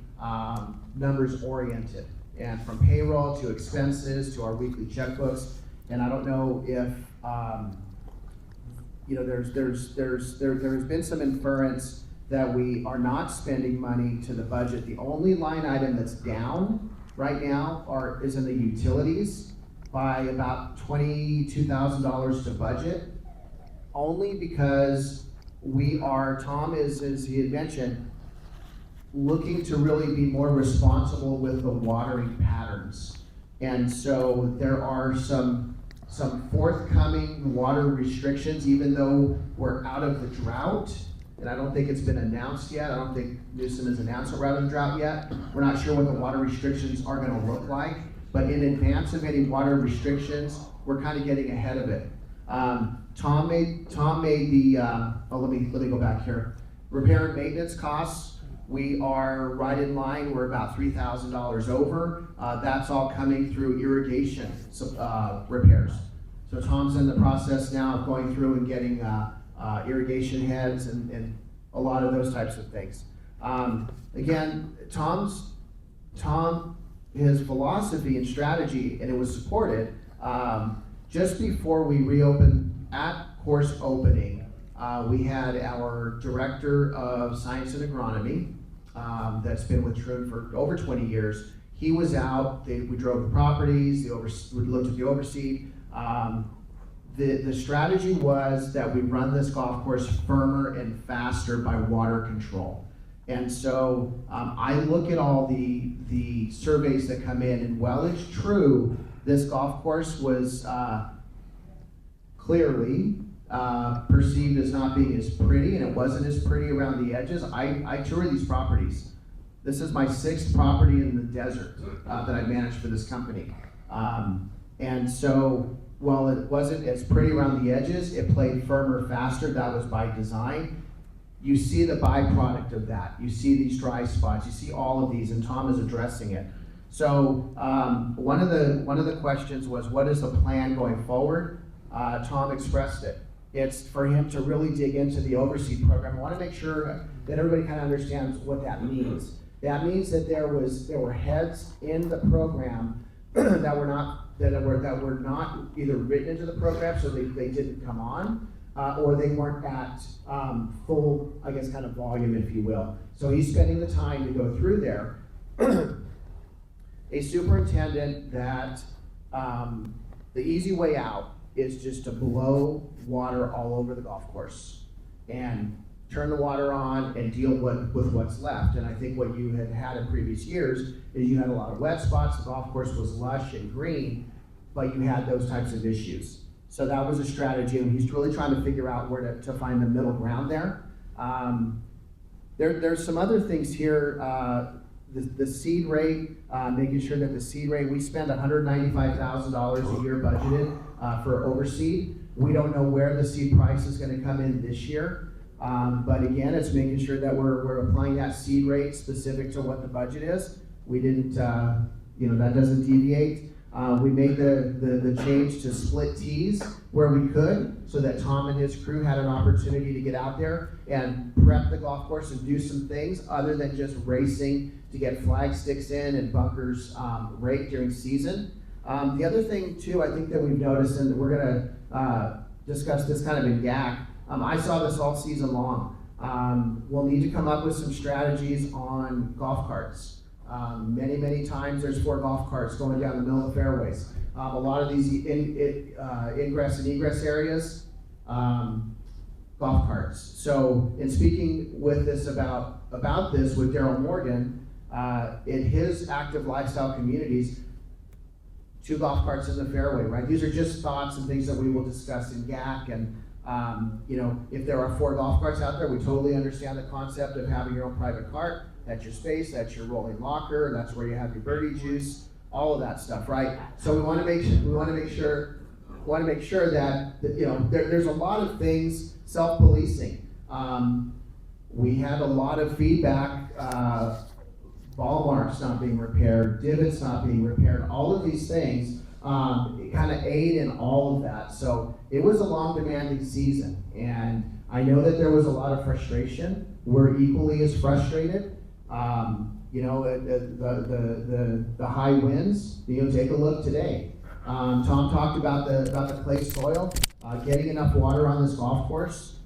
numbers oriented, and from payroll to expenses to our weekly checkbooks, and I don't know if there has been some inference that we are not spending money to the budget. The only line item that's down right now is in the utilities by about $22,000 to budget, only because Tom is, as he had mentioned, looking to really be more responsible with the watering patterns. And so there are some forthcoming water restrictions, even though we're out of the drought, and I don't think it's been announced yet. I don't think Newsom has announced that we're out of the drought yet. We're not sure what the water restrictions are going to look like, but in advance of any water restrictions, we're kind of getting ahead of it. Tom made the, let me go back here. Repair and maintenance costs, we are right in line, we're about $3,000 over. That's all coming through irrigation, repairs. So Tom's in the process now of going through and getting, irrigation heads and a lot of those types of things. Again, his philosophy and strategy, and it was supported, just before we reopened, at course opening, we had our director of science and agronomy, that's been with Troon for over 20 years. He was out, we drove the properties, we looked at the overseed. The strategy was that we run this golf course firmer and faster by water control. And so I look at all the surveys that come in, and while it's true, this golf course was clearly perceived as not being as pretty, and it wasn't as pretty around the edges. I tour these properties. This is my 6th property in the desert that I managed for this company. And so while it wasn't as pretty around the edges, it played firmer, faster. That was by design. You see the byproduct of that. You see these dry spots. You see all of these, and Tom is addressing it. So one of the questions was, what is the plan going forward? Tom expressed it. It's for him to really dig into the overseed program. I want to make sure that everybody kind of understands what that means. That means that there were heads in the program that were not either written into the program, so they didn't come on, or they weren't at full, I guess, kind of volume, if you will. So he's spending the time to go through there. A superintendent that the easy way out is just to blow water all over the golf course and turn the water on and deal with what's left. And I think what you had in previous years is you had a lot of wet spots. The golf course was lush and green, but you had those types of issues. So that was a strategy, and he's really trying to figure out where to find the middle ground there. There's some other things here. The seed rate, making sure that the seed rate, we spend $195,000 a year budgeted for overseed. We don't know where the seed price is going to come in this year. But again, it's making sure that we're applying that seed rate specific to what the budget is. We didn't, that doesn't deviate. We made the change to split tees where we could, so that Tom and his crew had an opportunity to get out there and prep the golf course and do some things other than just racing to get flag sticks in and bunkers raked during season. The other thing too, I think that we've noticed, and we're gonna discuss this kind of in GAC, I saw this all season long. We'll need to come up with some strategies on golf carts. Many times there's 4 golf carts going down the middle of fairways. A lot of these ingress and egress areas, golf carts. So in speaking with this about this with Daryl Morgan, in his active lifestyle communities, 2 golf carts in the fairway, right? These are just thoughts and things that we will discuss in GAC. And if there are 4 golf carts out there, we totally understand the concept of having your own private cart. That's your space, that's your rolling locker, that's where you have your birdie juice, all of that stuff, right? So we want to make sure that there's a lot of things, self-policing. We had a lot of feedback, ball marks not being repaired, divots not being repaired, all of these things kind of aid in all of that. So it was a long, demanding season, and I know that there was a lot of frustration. We're equally as frustrated. The high winds. Take a look today. Tom talked about the clay soil, getting enough water on this golf course.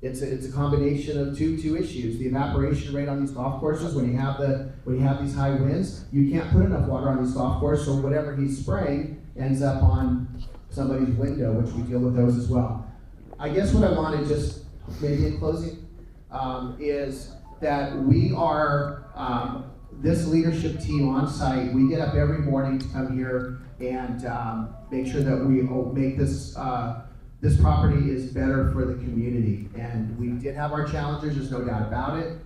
It's a combination of two issues. The evaporation rate on these golf courses, when you have these high winds, you can't put enough water on these golf courses, so whatever he's spraying ends up on somebody's window, which we deal with those as well. I guess what I wanted, just maybe in closing, is that we are this leadership team on site. We get up every morning to come here and make sure that we make this property is better for the community. And we did have our challenges, there's no doubt about it,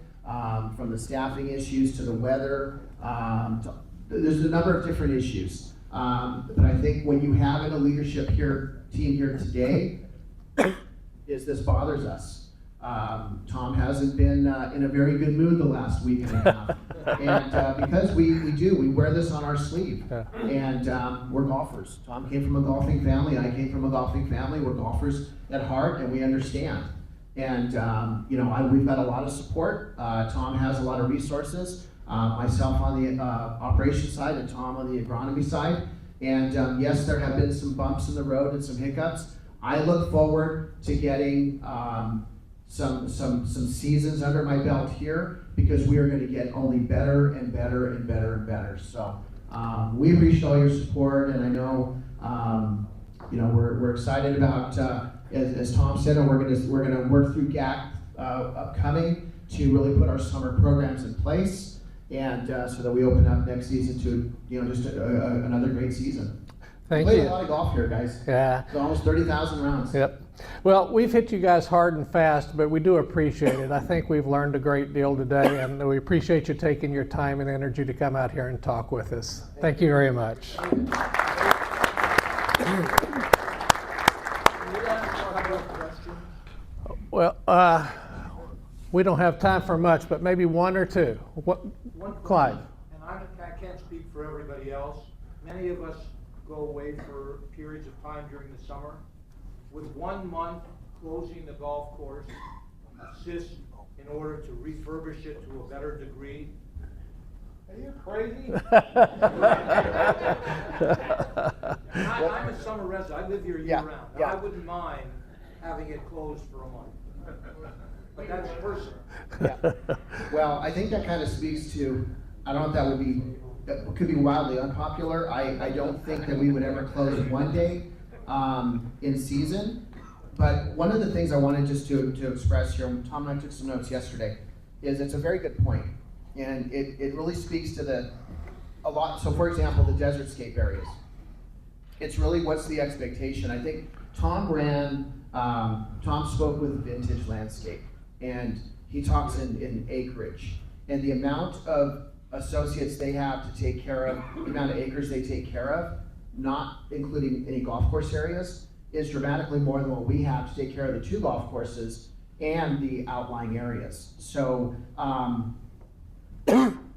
from the staffing issues to the weather. There's a number of different issues. But I think when you have in a leadership here team here today is this bothers us. Tom hasn't been in a very good mood the last week and a half. And because we wear this on our sleeve. Yeah. And we're golfers. Tom came from a golfing family, I came from a golfing family. We're golfers at heart and we understand. And we've got a lot of support. Tom has a lot of resources. Myself on the operations side and Tom on the agronomy side. And yes, there have been some bumps in the road and some hiccups. I look forward to getting some seasons under my belt here because we are going to get only better and better and better and better. So we appreciate all your support, and I know we're excited about as Tom said, and we're going to work through GAC upcoming to really put our summer programs in place, and so that we open up next season to just another great season. Thank We played you. a lot of golf here, guys. Yeah. So almost 30,000 rounds. Yep. Well, we've hit you guys hard and fast, but we do appreciate it. I think we've learned a great deal today, and we appreciate you taking your time and energy to come out here and talk with us. Thank you very much. Well, we don't have time for much, but maybe one or two. What, Clyde? And I can't speak for everybody else. Many of us go away for periods of time during the summer. Would 1 month closing the golf course assist in order to refurbish it to a better degree? Are you crazy? I'm a summer resident. I live here year round. yeah. I wouldn't mind having it closed for a month. But that's personal. Yeah. Well, I think that kind of speaks to, I don't know if that could be wildly unpopular. I don't think that we would ever close one day in season. But one of the things I wanted just to express here, and Tom and I took some notes yesterday, is it's a very good point. And it really speaks to a lot. So for example, the desert scape areas. It's really what's the expectation. I think Tom spoke with Vintage Landscape, and he talks in acreage. And the amount of associates they have to take care of, the amount of acres they take care of, not including any golf course areas, is dramatically more than what we have to take care of the 2 golf courses and the outlying areas. So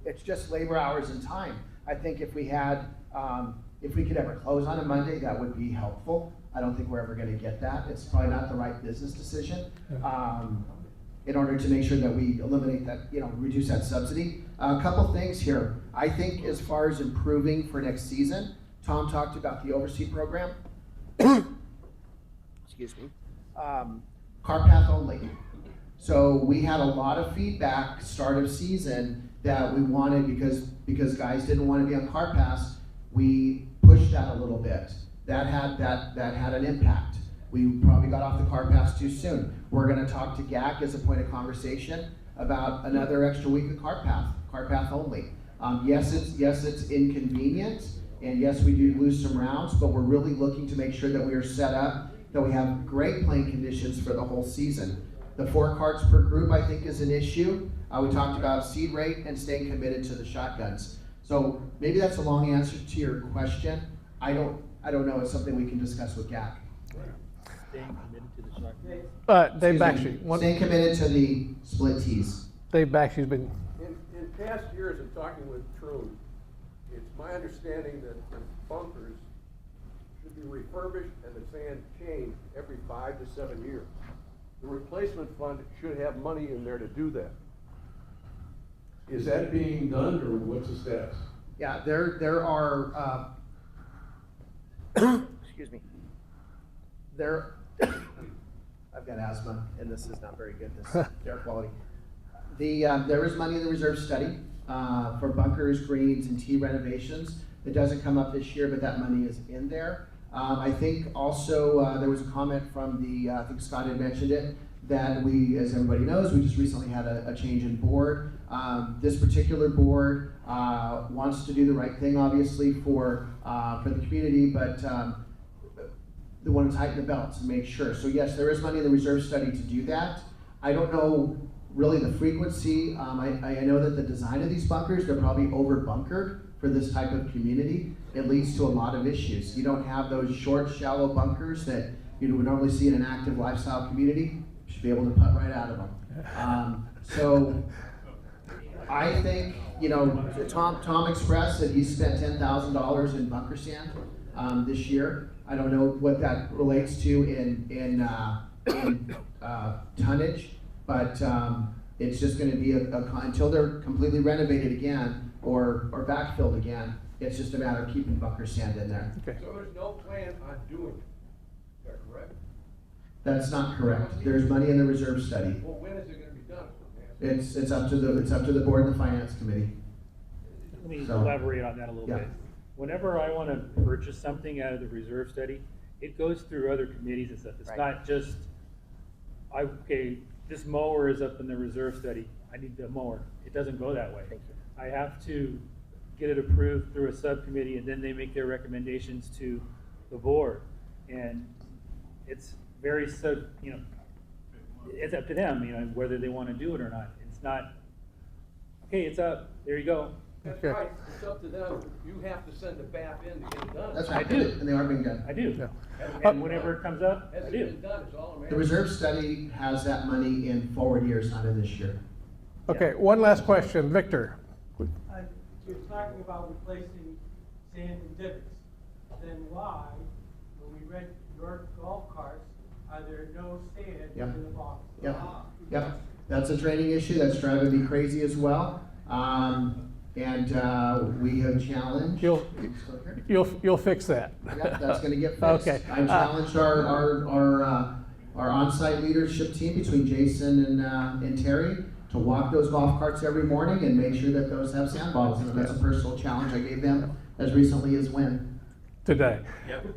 it's just labor hours and time. I think if we could ever close on a Monday, that would be helpful. I don't think we're ever going to get that. It's probably not the right business decision. In order to make sure that we eliminate that, reduce that subsidy. A couple things here. I think as far as improving for next season, Tom talked about the overseed program. Excuse me. Car path only. So we had a lot of feedback start of season that we wanted because guys didn't want to be on car paths. We pushed that a little bit. That had an impact. We probably got off the car paths too soon. We're going to talk to GAC as a point of conversation about another extra week of car path only. Yes, it's inconvenient, and yes, we do lose some rounds, but we're really looking to make sure that we are set up, that we have great playing conditions for the whole season. The 4 carts per group, I think, is an issue. We talked about seed rate and staying committed to the shotguns. So maybe that's a long answer to your question. I don't know. It's something we can discuss with GAC. Staying committed to the shotgun. Dave Excuse me. Backstreet. Staying committed to the split tees. Dave Backstreet's been. In past years of talking with Troon, it's my understanding that the bunkers should be refurbished and the sand changed every 5 to 7 years. The replacement fund should have money in there to do that. Is that being done, or what's the status? Yeah, there are. Excuse me. I've got asthma, and this is not very good. This air quality. There is money in the reserve study for bunkers, greens, and tee renovations. It doesn't come up this year, but that money is in there. I think also there was a comment from I think Scott had mentioned it, that we, as everybody knows, we just recently had a change in board. This particular board wants to do the right thing, obviously, for the community, but they want to tighten the belts and make sure. So yes, there is money in the reserve study to do that. I don't know really the frequency. I know that the design of these bunkers, they're probably over bunkered for this type of community, it leads to a lot of issues. You don't have those short, shallow bunkers that you would normally see in an active lifestyle community. You should be able to putt right out of them. So I think, you know, Tom expressed that he spent $10,000 in bunker sand this year. I don't know what that relates to in tonnage, but it's just going to be until they're completely renovated again or backfilled again. It's just a matter of keeping bunker sand in there. Okay. So there's no plan on doing it, is that correct? That's not correct. There's money in the reserve study. Well, when is it gonna be done? It's up to the board and the finance committee. Let me So- elaborate on that a little Yeah. bit. Whenever I want to purchase something out of the reserve study, it goes through other committees and stuff. It's not just, okay, this mower is up in the reserve study, I need the mower. It doesn't go that way. I have to get it approved through a subcommittee, and then they make their recommendations to the board. And it's very, it's up to them, whether they want to do it or not. It's not, okay, it's up, there you go. That's Okay. right, it's up to them, you have to send it back in to get it done. That's right. I do. And they are being done. I do. Yeah. And whenever it comes up, I Hasn't do. been done, it's all a matter. The reserve study has that money in forward years, not in this year. Okay, one last question, Victor. You're talking about replacing sand and divots. Then why, when we rent your golf carts, are there no sand Yep. in the box? Yep. That's a training issue that's driving me crazy as well. We have challenged. You'll fix that. Yeah, that's gonna get fixed. Okay. I challenged our on-site leadership team between Jason and Terry to walk those golf carts every morning and make sure that those have sand bottles in them. That's a personal challenge I gave them as recently as when. Today.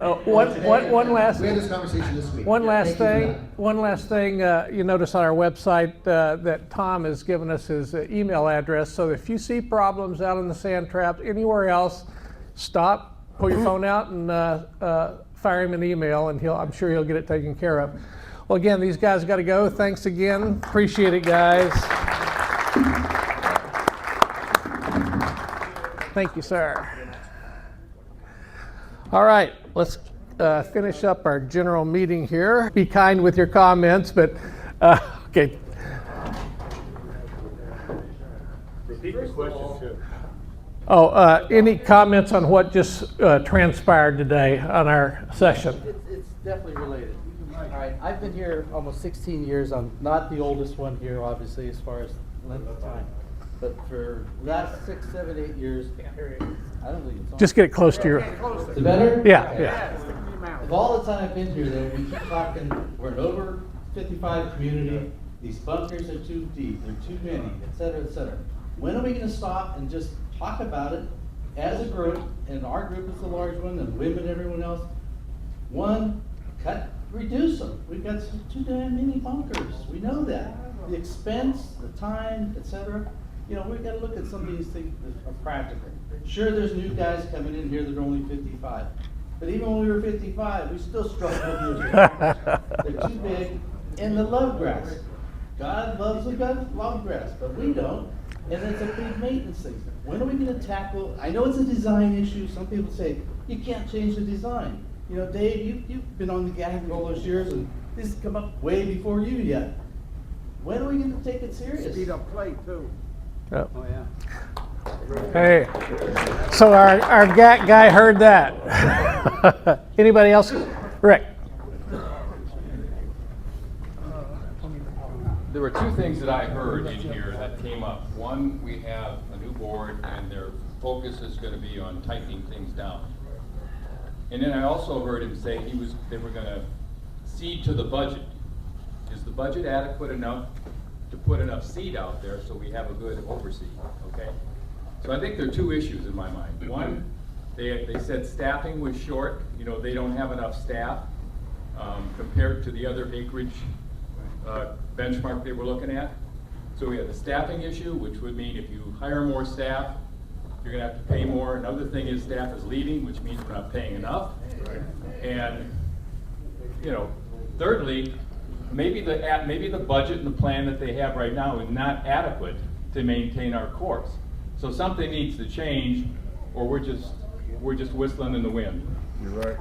One last. We had this conversation this week. One last Thank you for thing, you notice on our website that Tom has given us his email address, so if you see problems out in the sand traps, anywhere else, stop, pull your phone out and fire him an email, and I'm sure he'll get it taken care of. Well, again, these guys got to go. Thanks again. Appreciate it, guys. Thank you, sir. All right, let's finish up our general meeting here. Be kind with your comments, but okay. Repeat the question too. Oh, any comments on what just transpired today on our session? It's definitely related. All right, I've been here almost 16 years. I'm not the oldest one here, obviously, as far as length of time. But for the last 6, 7, 8 years, I don't think it's on. Just get it close to your. Is it better? Yeah, Okay. yeah. Of all the time I've been here, though, we keep talking, we're an over 55 community, these bunkers are too deep, they're too many, et cetera, et cetera. When are we gonna stop and just talk about it as a group, and our group is the large one, and women, everyone else? One, reduce them. We've got too damn many bunkers, we know that. The expense, the time, et cetera. We've got to look at some of these things that are practical. Sure, there's new guys coming in here that are only 55. But even when we were 55, we still struggled with those. They're too big. And the love grass. God loves a good love grass, but we don't. And it's a big maintenance thing. When are we going to tackle? I know it's a design issue. Some people say, you can't change the design. Dave, you've been on the gang all those years, and this has come up way before you yet. When are we going to take it serious? Speed up play too. Yep. Oh, yeah. Hey, so our GAC guy heard that. Anybody else? Rick? There were two things that I heard in here that came up. One, we have a new board and their focus is going to be on tightening things down. And then I also heard him say they were going to cede to the budget. Is the budget adequate enough to put enough seed out there so we have a good overseed, okay? So I think there are two issues in my mind. One, they said staffing was short. They don't have enough staff compared to the other acreage benchmark they were looking at. So we have the staffing issue, which would mean if you hire more staff, you're gonna have to pay more. Another thing is staff is leaving, which means we're not paying enough. And, thirdly, maybe the budget and the plan that they have right now is not adequate to maintain our course. So something needs to change, or we're just whistling in the wind. You're right.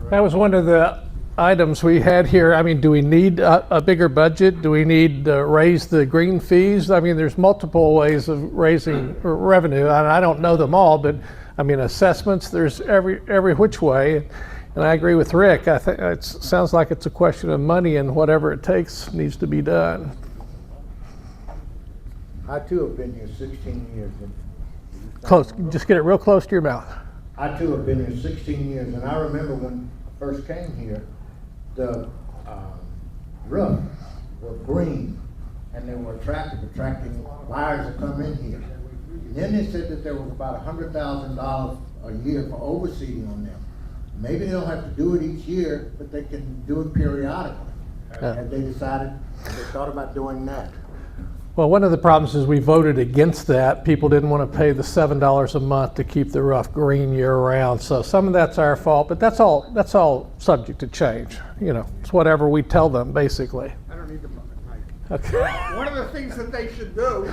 That was one of the items we had here. I mean, do we need a bigger budget? Do we need to raise the green fees? I mean, there's multiple ways of raising revenue, and I don't know them all, but I mean, assessments, there's every which way. And I agree with Rick. I think it sounds like it's a question of money, and whatever it takes needs to be done. I too have been here 16 years. Close, just get it real close to your mouth. I too have been here 16 years, and I remember when I first came here, the roof were green, and they were attracting buyers to come in here. And then they said that there was about $100,000 a year for overseeding on them. Maybe they don't have to do it each year, but they can do it periodically. Have they decided, have they thought about doing that? Well, one of the problems is we voted against that. People didn't want to pay the $7 a month to keep the roof green year round. So some of that's our fault, but that's all subject to change. You know, it's whatever we tell them, basically. I don't need the bucket, Mike. Okay. One of the things that they should do,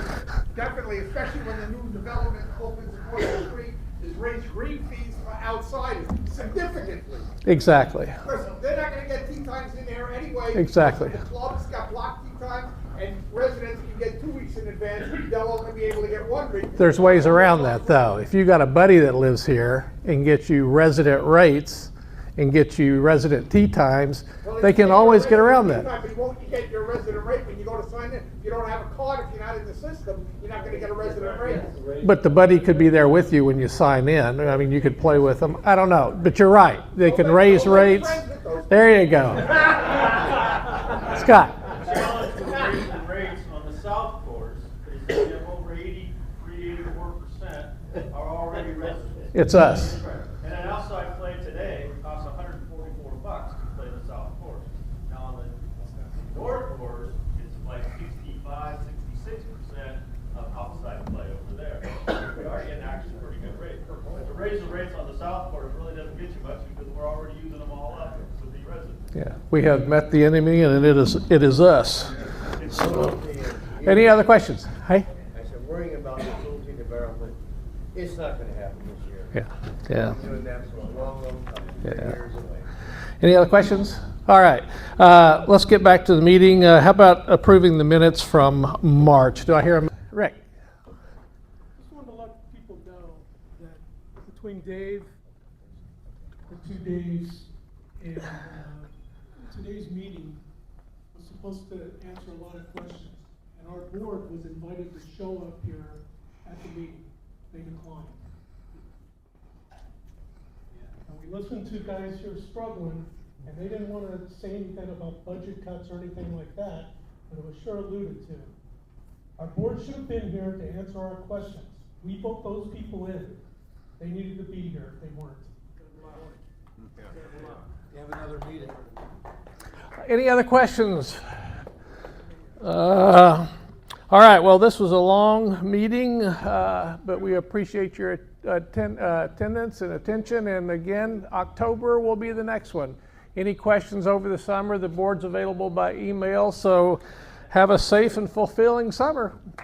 definitely, especially when the new development opens across the street, is raise green fees for outsiders significantly. Exactly. Because they're not gonna get tea times in there anyway. Exactly. The clubs got block tea times, and residents can get 2 weeks in advance, they'll only be able to get 1 week. There's ways around that, though. If you got a buddy that lives here and gets you resident rates and gets you resident tea times, Well, they if can you always get get a around resident that. tea time, but you won't get your resident rate when you go to sign in. If you don't have a card, if you're not in the system, you're not gonna get a resident rate. But the buddy could be there with you when you sign in. I mean, you could play with them. I don't know, but you're right. They can raise rates. There you go. Scott. Challenge with raising rates on the south course is that you have over 84% are already residents. It's us. And an outside play today costs $144 to play the south course. Now on the north course, it's like 65, 66% of outside play over there. We are getting actually pretty good rate. But to raise the rates on the south course really doesn't get you much because we're already using them all up with the residents. Yeah, we have met the enemy, and it is us. So, any other questions? Hey? I said, worrying about the Pulte development, it's not gonna happen this year. Yeah. We're doing that for a long, long time, years away. Any other questions? All right, let's get back to the meeting. How about approving the minutes from March? Do I hear a, Rick? Just wanted to let people know that between Dave, the 2 days, and today's meeting was supposed to answer a lot of questions. And our board was invited to show up here at the meeting. They declined. And we listened to guys here struggling, and they didn't want to say anything about budget cuts or anything like that, but it was sure alluded to. Our board should have been here to answer our questions. We vote those people in. They needed to be here if they weren't. You have another meeting. Any other questions? All right, well, this was a long meeting, but we appreciate your attendance and attention. And again, October will be the next one. Any questions over the summer? The board's available by email, so have a safe and fulfilling summer.